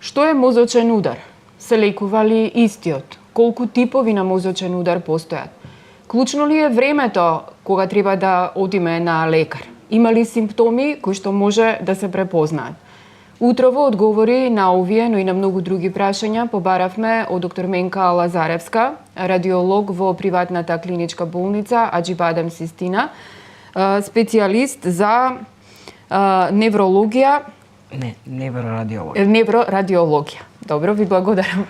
Што е мозочен удар? Се лекува ли истиот? Колку типови на мозочен удар постојат? Клучно ли е времето кога треба да одиме на лекар? Има ли симптоми кои што може да се препознаат? Утрово одговори на овие, но и на многу други прашања побаравме од доктор Менка Лазаревска, радиолог во приватната клиничка болница Аџибадем Систина, специјалист за неврологија. Неврорадиологија. Добро, ви благодарам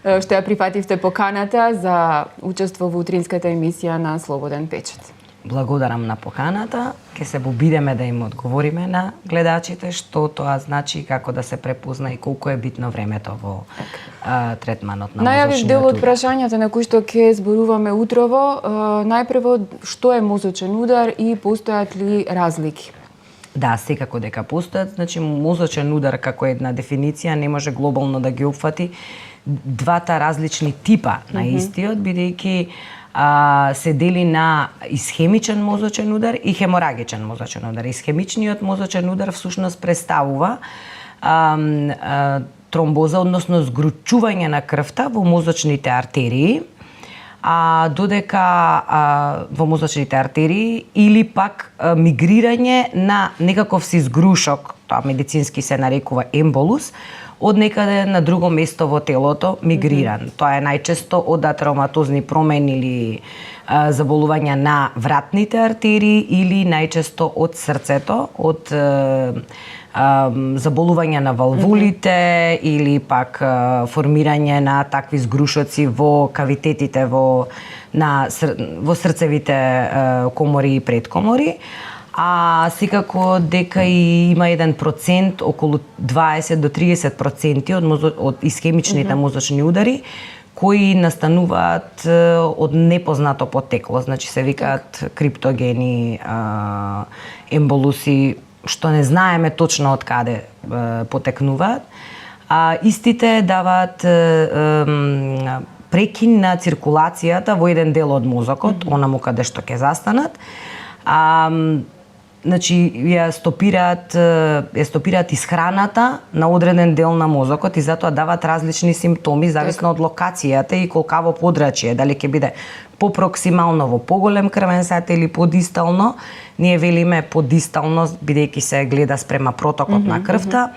што ја прифативте поканата за учество во утринската емисија на Слободен печат. Благодарам на поканата. Ке се обидеме да им одговориме на гледачите што тоа значи и како да се препозна и колку е битно времето во третманот на мозочниот удар. Најавив дел од прашањата на кои што ќе зборуваме утрово. Најпрво, што е мозочен удар и постојат ли разлики? Да, секако дека постојат. Значи, мозочен удар како една дефиниција не може глобално да ги опфати двата различни типа на истиот, бидејќи се дели на исхемичен мозочен удар и хеморагичен мозочен удар. Исхемичниот мозочен удар всушност представува тромбоза, односно згручување на крвта во мозочните артерии, додека во мозочните артерии или пак мигрирање на некаков си згрушок, тоа медицински се нарекува емболус, од некаде на друго место во телото мигриран. Тоа е најчесто од атероматозни промени или заболувања на вратните артерии или најчесто од срцето, од заболувања на валвулите или пак формирање на такви згрушоци во кавитетите во срцевите комори и предкомори. Секако дека и има еден процент, околу 20 до 30% од исхемичните мозочни удари, кои настануваат од непознато потекло, значи се викаат криптогени емболуси, што не знаеме точно од каде потекнуваат. Истите даваат прекин на циркулацијата во еден дел од мозокот, онаму каде што ќе застанат. Значи, ја стопираат исхраната на одреден дел на мозокот и затоа даваат различни симптоми зависно од локацијата и колкаво подрачје, дали ќе биде попроксимално во поголем крвен сат или подистално. Ние велиме подистално, бидејќи се гледа спрема протокот на крвта,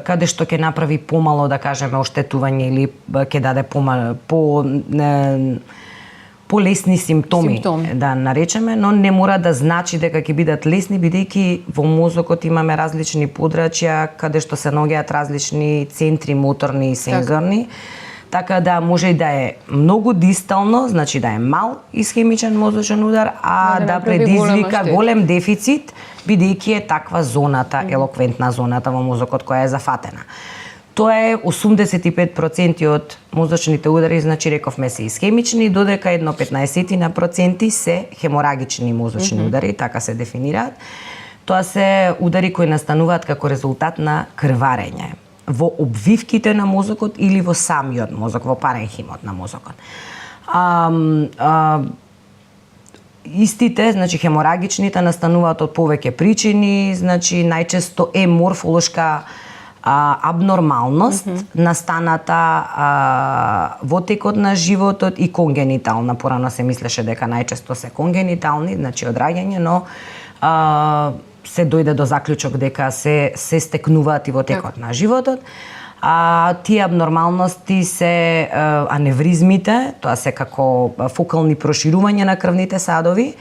каде што ќе направи помало, да кажеме, оштетување или ќе даде полесни симптоми, да наречеме, но не мора да значи дека ќе бидат лесни, бидејќи во мозокот имаме различни подрачја каде што се наоѓаат различни центри моторни и сензорни. Така да може и да е многу дистално, значи да е мал исхемичен мозочен удар, да предизвика голем дефицит, бидејќи е таква зоната, елоквентна зоната во мозокот која е зафатена. Тоа е 85% од мозочните удари, значи рековме се исхемични, додека едно 15% се хеморагични мозочни удари, така се дефинираат. Тоа се удари кои настануваат како резултат на крварење во обвивките на мозокот или во самиот мозок, во паренхимот на мозокот. Истите, значи хеморагичните, настануваат од повеќе причини, значи најчесто е морфолошка абнормалност настаната во текот на животот и конгенитална. Порано се мислеше дека најчесто се конгенитални, значи од раѓање, но се дојде до заклучок дека се стекнуваат и во текот на животот. Тие абнормалности се аневризмите, тоа се како фокални проширувања на крвните садови,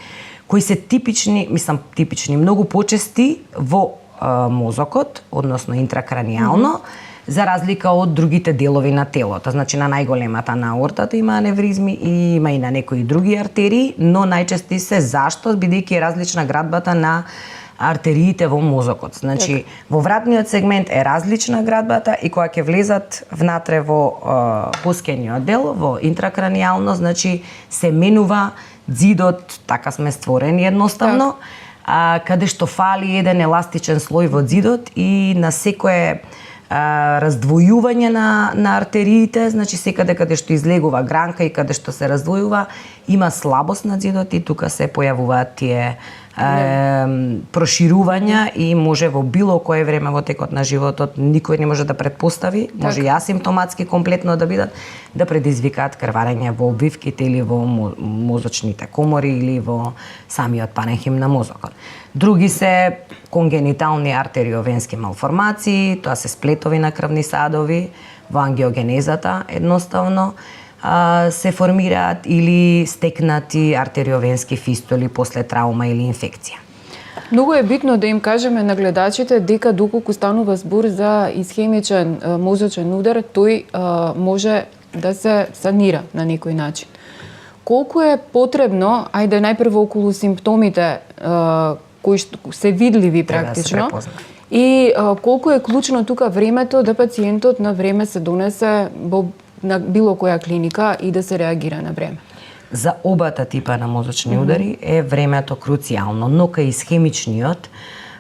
кои се типични, многу почести во мозокот, односно интракранијално, за разлика од другите делови на телото. Значи на најголемата на аортата има аневризми и има и на некои други артерии, но најчести се зашто, бидејќи е различна градбата на артериите во мозокот. Значи во вратниот сегмент е различна градбата и кога ќе влезат внатре во поскениот дел, во интракранијално, значи се менува ѕидот, така сме створени едноставно, каде што фали еден еластичен слој во ѕидот и на секое раздвојување на артериите, значи секаде каде што излегува гранка и каде што се раздвојува, има слабост на ѕидот и тука се појавуваат тие проширувања и може во било кое време во текот на животот, никој не може да претпостави, може и асимптоматски комплетно да бидат, да предизвикаат крварење во обвивките или во мозочните комори или во самиот паренхим на мозокот. Други се конгенитални артериовенски малформации, тоа се сплетови на крвни садови, во ангиогенезата едноставно се формираат или стекнати артериовенски фистоли после травма или инфекција. Многу е битно да им кажеме на гледачите дека доколку станува збор за исхемичен мозочен удар, тој може да се санира на некој начин. Колку е потребно, ајде најпрво околу симптомите кои се видливи практично, и колку е клучно тука времето да пациентот на време се донесе на било која клиника и да се реагира на време? За обата типа на мозочни удари е времето круцијално, но кај исхемичниот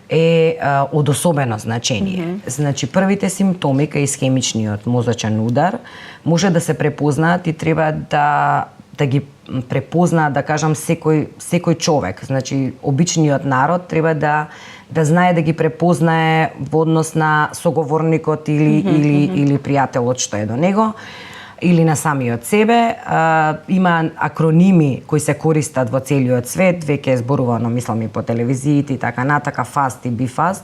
е од особено значение. Значи, првите симптоми кај исхемичниот мозочен удар може да се препознаат и треба да ги препознаат, да кажам, секој човек. Значи, обичниот народ треба да знае да ги препознае во однос на соговорникот или пријателот што е до него, или на самиот себе. Има акроними кои се користат во целиот свет, веќе е зборувано, мислам, и по телевизиите и така натака, FAST и BFAST,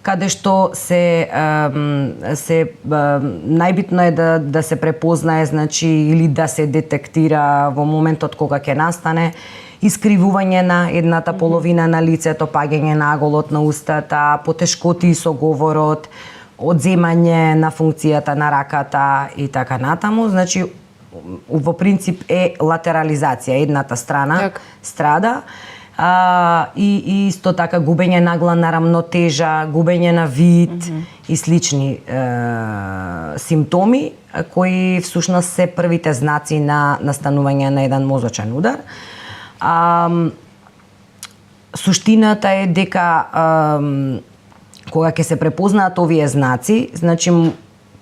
каде што најбитно е да се препознае, значи, или да се детектира во моментот кога ќе настане искривување на едната половина на лицето, паѓање на аголот на устата, потешкоти со говорот, одземање на функцијата на раката и така натаму. Значи, во принцип е латерализација, едната страна страда, и исто така губење нагла на рамнотежа, губење на вид и слични симптоми кои всушност се првите знаци на настанување на еден мозочен удар. Суштината е дека кога ќе се препознаат овие знаци, значи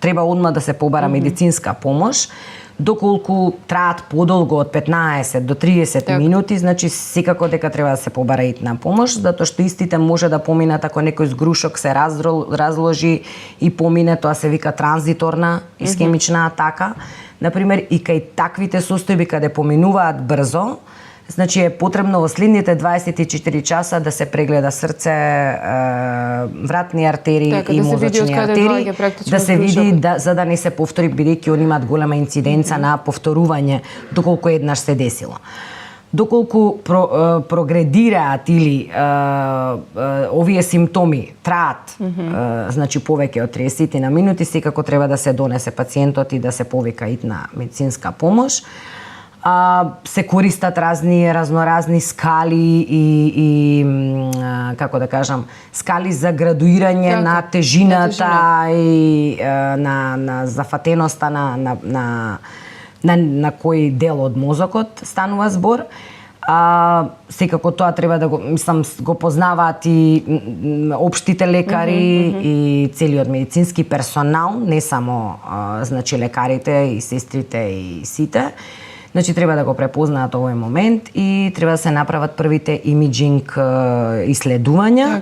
треба одма да се побара медицинска помош. Доколку траат подолго од 15 до 30 минути, значи секако дека треба да се побара итна помош, затоа што истите може да поминат ако некој згрушок се разложи и помине, тоа се вика транзиторна исхемична атака. Например, и кај таквите состојби каде поминуваат брзо, значи е потребно во следните 24 часа да се прегледа срце, вратни артерии и мозочни артерии, да се види за да не се повтори, бидејќи они имаат голема инциденца на повторување доколку еднаш се десило. Доколку прогредираат или овие симптоми траат, значи повеќе од 30 на минути, секако треба да се донесе пациентот и да се повика итна медицинска помош. Се користат разноразни скали и како да кажам, скали за градуирање на тежината и на зафатеноста на кој дел од мозокот станува збор. Секако тоа треба да го познаваат и општите лекари и целиот медицински персонал, не само значи лекарите и сестрите и сите. Значи треба да го препознаат овој момент и треба да се направат првите имиджинг иследувања.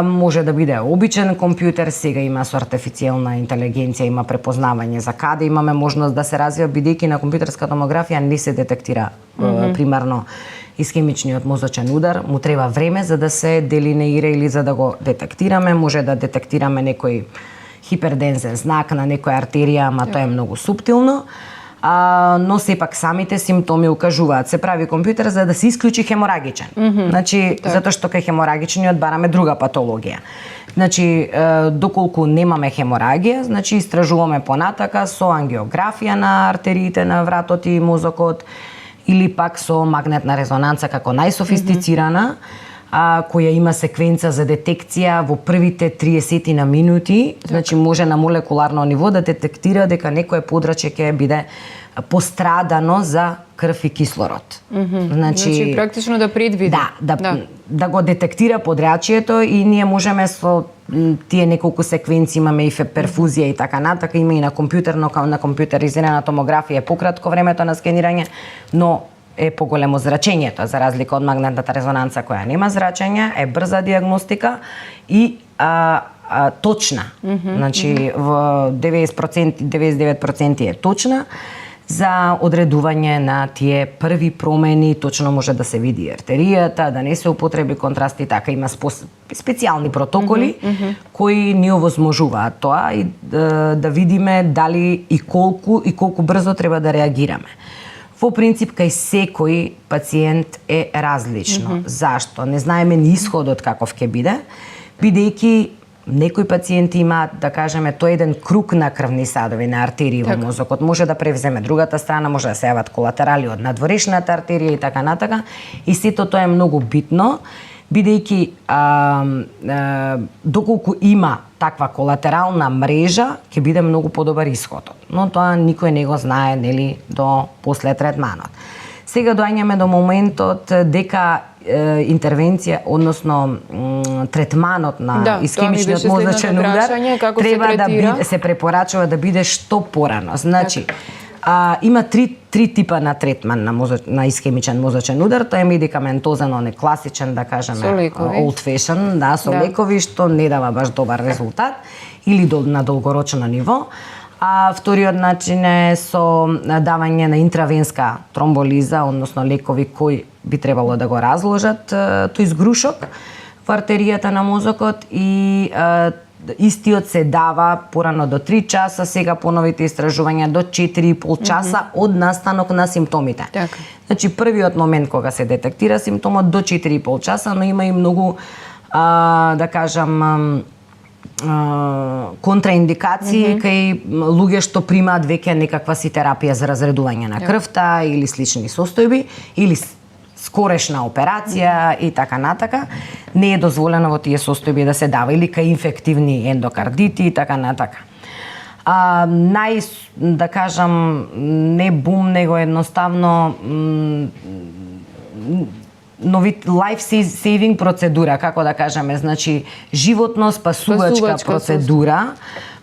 Може да биде обичен компјутер, сега има со артифицијална интелигенција, има препознавање за каде имаме можност да се развива, бидејќи на компјутерска томографија не се детектира примарно исхемичниот мозочен удар, му треба време за да се делинеира или за да го детектираме, може да детектираме некој хипердензен знак на некоја артерија, ама тоа е многу суптилно. Но сепак самите симптоми укажуваат. Се прави компјутер за да се исклучи хеморагичен. Значи, затоа што кај хеморагичниот бараме друга патологија. Значи, доколку немаме хеморагија, значи истражуваме понатака со ангиографија на артериите на вратот и мозокот или пак со магнетна резонанца како најсофистицирана, која има секвенца за детекција во првите 30 на минути, значи може на молекуларно ниво да детектира дека некое подрачје ќе биде пострадано за крв и кислород. Значи практично да предвиди. Да го детектира подрачјето и ние можеме со тие неколку секвенци, имаме и перфузија и така натака, има и на компјутерно, на компјутеризирана томографија е пократко времето на скенирање, но е поголемо зрачењето, за разлика од магнетната резонанца која нема зрачење, е брза диагностика и точна. Значи во 90%, 99% е точна за одредување на тие први промени, точно може да се види артеријата, да не се употреби контрасти, така има специјални протоколи кои ни овозможуваат тоа и да видиме дали и колку брзо треба да реагираме. Во принцип, кај секој пациент е различно. Зашто? Не знаеме ни исходот каков ќе биде, бидејќи некои пациенти имаат, да кажеме, тој еден круг на крвни садови, на артерии во мозокот, може да превземе другата страна, може да се јават колатерали од надворешната артерија и така натака. И сето тоа е многу битно, бидејќи доколку има таква колатерална мрежа, ќе биде многу подобар исходот. Но тоа никој не го знае, нели, до после третманот. Сега доаѓаме до моментот дека интервенција, односно третманот на исхемичниот мозочен удар треба да се препорачува да биде што порано. Значи, има три типа на третман на исхемичен мозочен удар. Тоа е медикаментозен, он е класичен, да кажеме, old fashion, да, со лекови, што не дава баш добар резултат, или на долгорочно ниво. А вториот начин е со давање на интравенска тромболиза, односно лекови кои би требало да го разложат тој згрушок во артеријата на мозокот и истиот се дава порано до 3 часа, сега по новите истражувања до 4,5 часа од настанок на симптомите. Така. Значи првиот момент кога се детектира симптомот до 4,5 часа, но има и многу да кажам контраиндикации кај луѓе што примаат веќе некаква си терапија за разредување на крвта или слични состојби или скорешна операција и така натака. Не е дозволено во тие состојби да се дава или кај инфективни ендокардити и така натака. Да кажам, не бум, него едноставно life saving процедура, како да кажеме, значи животно спасувачка процедура,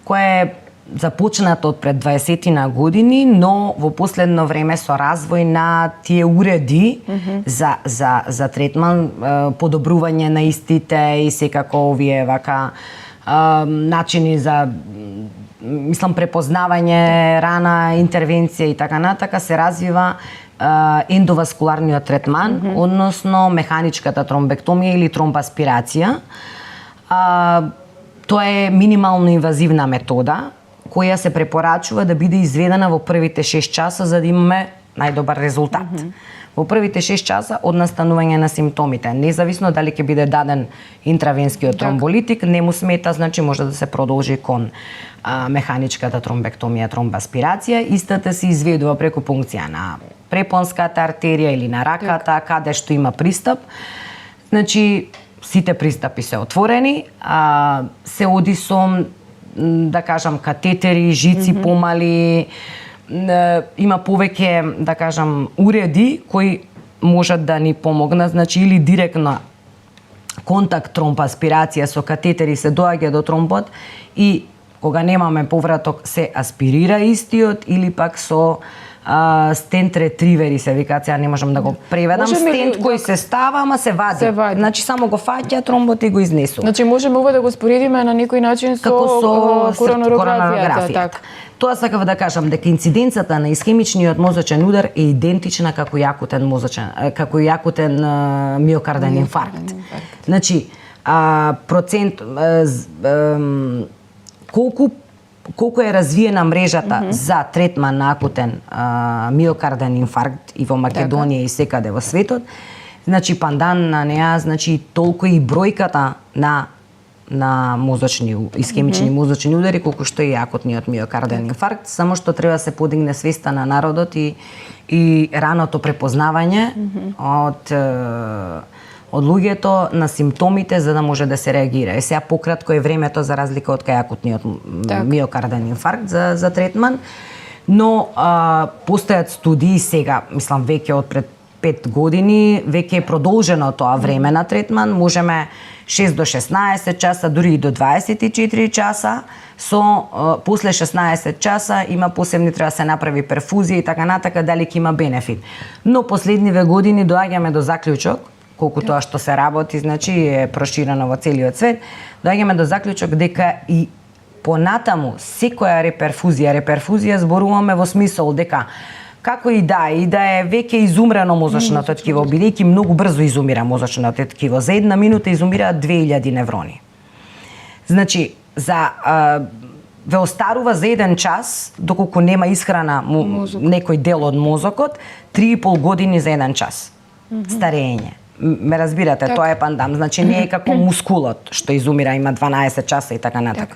која е започната од пред 20 години, но во последно време со развој на тие уреди за третман, подобрување на истите и секако овие вака начини за препознавање, рана интервенција и така натака, се развива ендоваскуларниот третман, односно механичката тромбектомија или тромбаспирација. Тоа е минимално инвазивна метода која се препорачува да биде изведена во првите 6 часа за да имаме најдобар резултат. Во првите 6 часа од настанување на симптомите, независно дали ќе биде даден интравенскиот тромболитик, не му смета, значи може да се продолжи кон механичката тромбектомија, тромбаспирација. Истата се изведува преку пункција на препонската артерија или на раката, каде што има пристап. Значи, сите пристапи се отворени, се оди со, да кажам, катетери, жици помали, има повеќе, да кажам, уреди кои можат да ни помогнат, значи или директно контакт тромбаспирација со катетери се доаѓа до тромбот и кога немаме повраток се аспирира истиот или пак со стент ретривери се вика, сега не можам да го преведам, стент кој се става, ама се вади. Значи само го фаќа тромбот и го изнесува. Значи можеме ова да го споредиме на некој начин со коронарографијата. Тоа сакав да кажам дека инциденцата на исхемичниот мозочен удар е идентична како јакутен миокарден инфаркт. Значи процент колку е развиена мрежата за третман на акутен миокарден инфаркт и во Македонија и секаде во светот, значи пандан на неа, значи толку и бројката на мозочни исхемични мозочни удари колку што е акутниот миокарден инфаркт, само што треба да се подигне свеста на народот и раното препознавање од луѓето на симптомите за да може да се реагира. Е сега пократко е времето за разлика од кај акутниот миокарден инфаркт за третман, но постојат студии сега, веќе од пред 5 години веќе е продолжено тоа време на третман, можеме 6 до 16 часа, дури и до 24 часа, после 16 часа има посебни, треба да се направи перфузија и така натака, дали ќе има бенефит. Но последниве години доаѓаме до заклучок, колку тоа што се работи, значи е проширено во целиот свет, доаѓаме до заклучок дека и понатаму секоја реперфузија зборуваме во смисол дека како и да е веќе изумрено мозочното ткиво, бидејќи многу брзо изумира мозочното ткиво. За една минута изумираат 2000 неврони. Значи, ве остарува за 1 час, доколку нема исхрана некој дел од мозокот, 3,5 години за 1 час. Старење. Ме разбирате, тоа е пандам. Значи, не е како мускулот, што изумира, има 12 часа и така натака.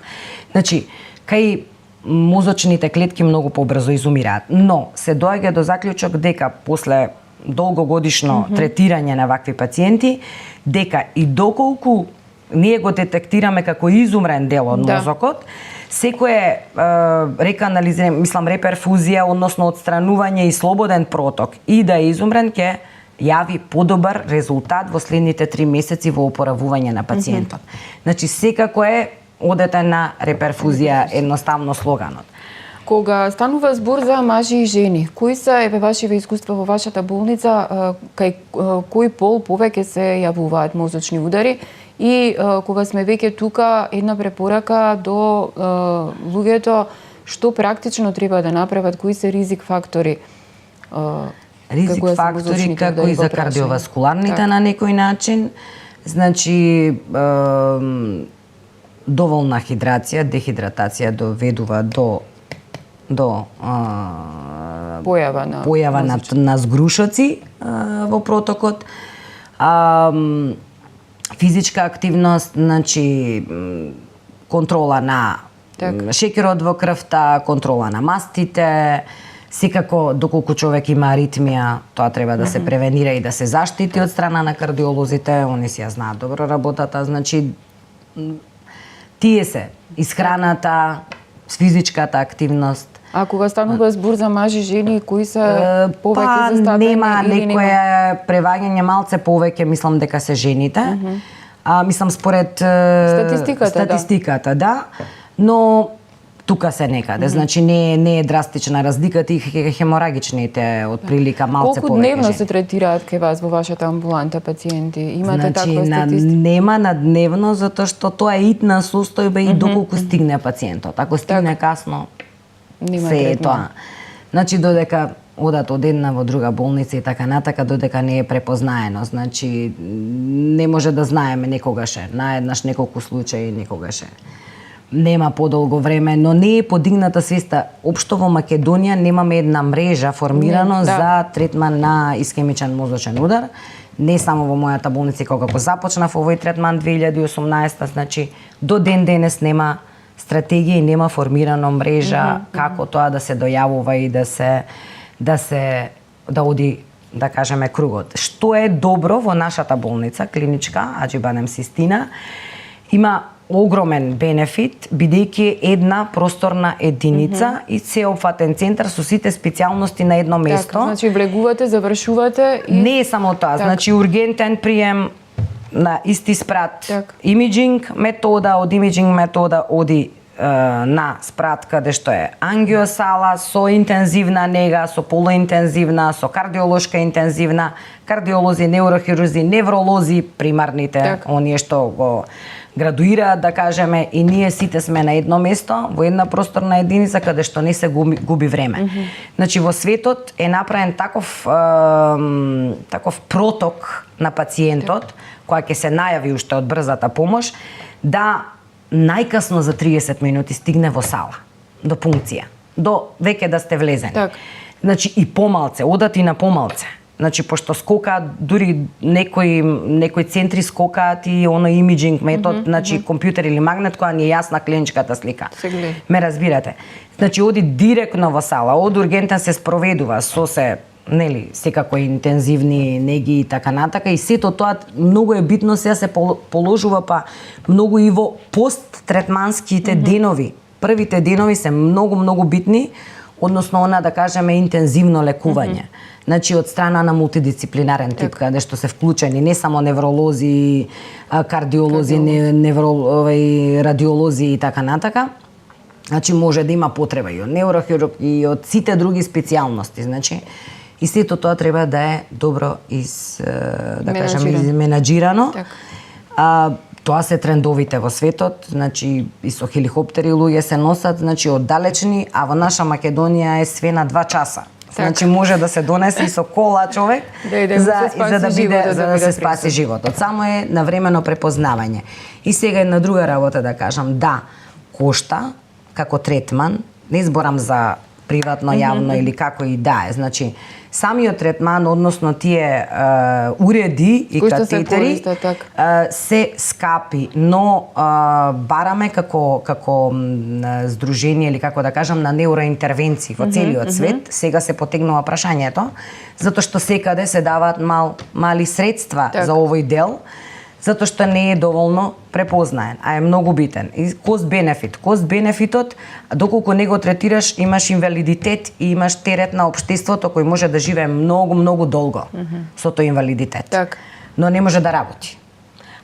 Значи, кај мозочните клетки многу побрзо изумираат. Но се доаѓа до заклучок дека после долгогодишно третирање на вакви пациенти, дека и доколку ние го детектираме како изумрен дел од мозокот, секое реперфузија, односно отстранување и слободен проток и да е изумрен, ќе јави подобар резултат во следните 3 месеци во опоравување на пациентот. Значи, секако одете на реперфузија, едноставно слоганот. Кога станува збор за мажи и жени, кои се вашите искуства во вашата болница, кај кој пол повеќе се јавуваат мозочни удари и кога сме веќе тука, една препорака до луѓето што практично треба да направат, кои се ризик фактори? Ризик фактори како и за кардиоваскуларните на некој начин, значи доволна хидрација, дехидратација доведува до појава на згрушоци во протокот. Физичка активност, значи контрола на шеќерот во крвта, контрола на мастите, секако доколку човек има аритмија, тоа треба да се превенира и да се заштити од страна на кардиолозите, они си ја знаат добро работата, значи тие се исхраната, физичката активност. А кога станува збор за мажи и жени, кои се повеќе застапени? Нема некое преваѓање, малце повеќе мислам дека се жените. Мислам според статистиката, да. Но тука се некаде, значи не е драстична разлика, тие хеморагичните од прилика малце повеќе. Колку дневно се третираат кај вас во вашата амбуланта пациенти? Имате таква статистика? Нема на дневно, затоа што тоа е итна состојба и доколку стигне пациентот. Ако стигне касно, се е тоа. Значи додека одат од една во друга болница и така натака, додека не е препознаено. Значи не може да знаеме некогаш е. Наеднаш неколку случаи, некогаш е. Нема подолго време, но не е подигната свеста. Општо во Македонија немаме една мрежа формирано за третман на искемичен мозочен удар. Не само во мојата болница, кога го започнав овој третман 2018, значи до ден денес нема стратегија и нема формирано мрежа како тоа да се дојавува и да оди, да кажеме, кругот. Што е добро во нашата болница, клиничка, Аџибадем Систина, има огромен бенефит, бидејќи една просторна единица и сеопфатен центар со сите специјалности на едно место. Така, значи влегувате, завршувате и... Не е само тоа, значи ургентен прием на исти спрат, имиджинг метода, од имиджинг метода оди на спрат каде што е ангиосала со интензивна нега, со полуинтензивна, со кардиолошка интензивна, кардиолози, неурохирурзи, невролози, примарните, оние што го градуираат, да кажеме, и ние сите сме на едно место, во една просторна единица каде што не се губи време. Значи во светот е направен таков проток на пациентот, која ќе се најави уште од брзата помош, да најкасно за 30 минути стигне во сала, до пункција, до веќе да сте влезени. Значи и помалце, одат и на помалце. Значи, пошто скокаат, дури некои центри скокаат и оној имиджинг метод, значи компјутер или магнет, која ни е јасна клиничката слика. Ме разбирате. Значи, оди директно во сала, од ургентен се спроведува со се, нели, секако интензивни неги и така натака, и сето тоа многу е битно, сега се положува па многу и во посттретманските денови. Првите денови се многу битни, односно она да кажеме интензивно лекување. Значи од страна на мултидисциплинарен тип, каде што се вклучени не само невролози, кардиолози, радиолози и така натака. Значи може да има потреба и од неврохирург и од сите други специјалности, значи и сето тоа треба да е добро изменаџирано. Тоа се трендовите во светот, значи и со хеликоптери луѓе се носат, значи оддалечни, а во наша Македонија е све на 2 часа. Значи може да се донесе и со кола човек за да се спаси животот. Само е навремено препознавање. И сега една друга работа да кажам, да, кошта како третман, не зборам за приватно, јавно или како и да е. Значи, самиот третман, односно тие уреди и катетери се скапи, но бараме како здружение или како да кажам на неуроинтервенции во целиот свет, сега се потегнува прашањето, затоа што секаде се даваат мали средства за овој дел, затоа што не е доволно препознаен, а е многу битен. И кост-бенефит. Кост-бенефитот, доколку не го третираш, имаш инвалидитет и имаш терет на општеството кој може да живее многу долго со тој инвалидитет. Но не може да работи.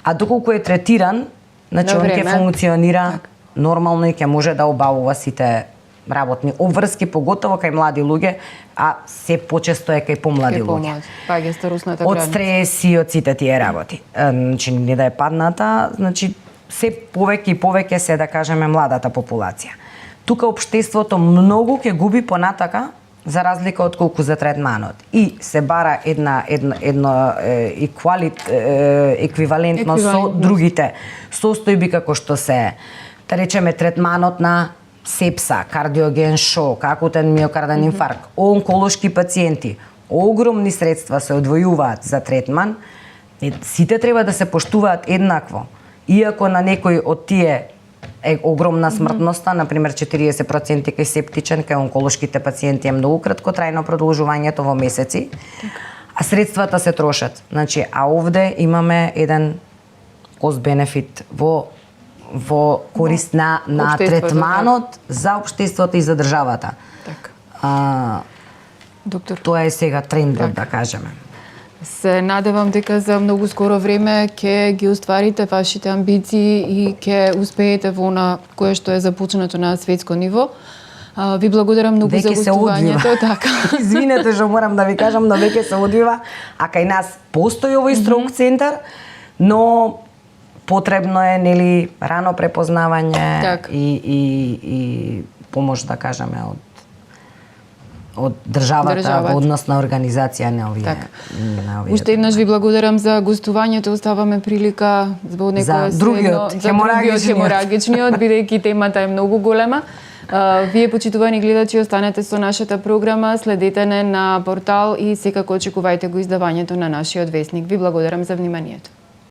А доколку е третиран, значи он ќе функционира нормално и ќе може да обавува сите работни обврски, поготово кај млади луѓе, а се почесто е кај помлади луѓе. Од стрес и од сите тие работи. Значи, не да е падната, значи, се повеќе и повеќе се, да кажеме, младата популација. Тука општеството многу ќе губи понатака, за разлика од колку за третманот. И се бара едно еквивалентно со другите состојби како што се, да речеме, третманот на сепса, кардиоген шок, акутен миокарден инфаркт, онколошки пациенти, огромни средства се одвојуваат за третман, сите треба да се поштуваат еднакво. Иако на некој од тие е огромна смртноста, например 40% кај септичен, кај онколошките пациенти е многу кратко трајно продолжувањето во месеци, а средствата се трошат. Значи, а овде имаме еден кост-бенефит во корист на третманот за општеството и за државата. Доктор, тоа е сега трендот, да кажеме. Се надевам дека за многу скоро време ќе ги остварите вашите амбиции и ќе успеете во она кое што е започнато на светско ниво. Ви благодарам многу за гостувањето. Така. Извинете што морам да ви кажам, но веќе се одвива, а кај нас постои овој строг центар, но потребно е, нели, рано препознавање и помош, да кажеме, од државата во однос на организација на овие. Уште еднаш ви благодарам за гостувањето, оставаме прилика за другиот хеморагичниот, бидејќи темата е многу голема. Вие, почитувани гледачи, останете со нашата програма, следете не на портал и секако очекувајте го издавањето на нашиот весник. Ви благодарам за вниманието.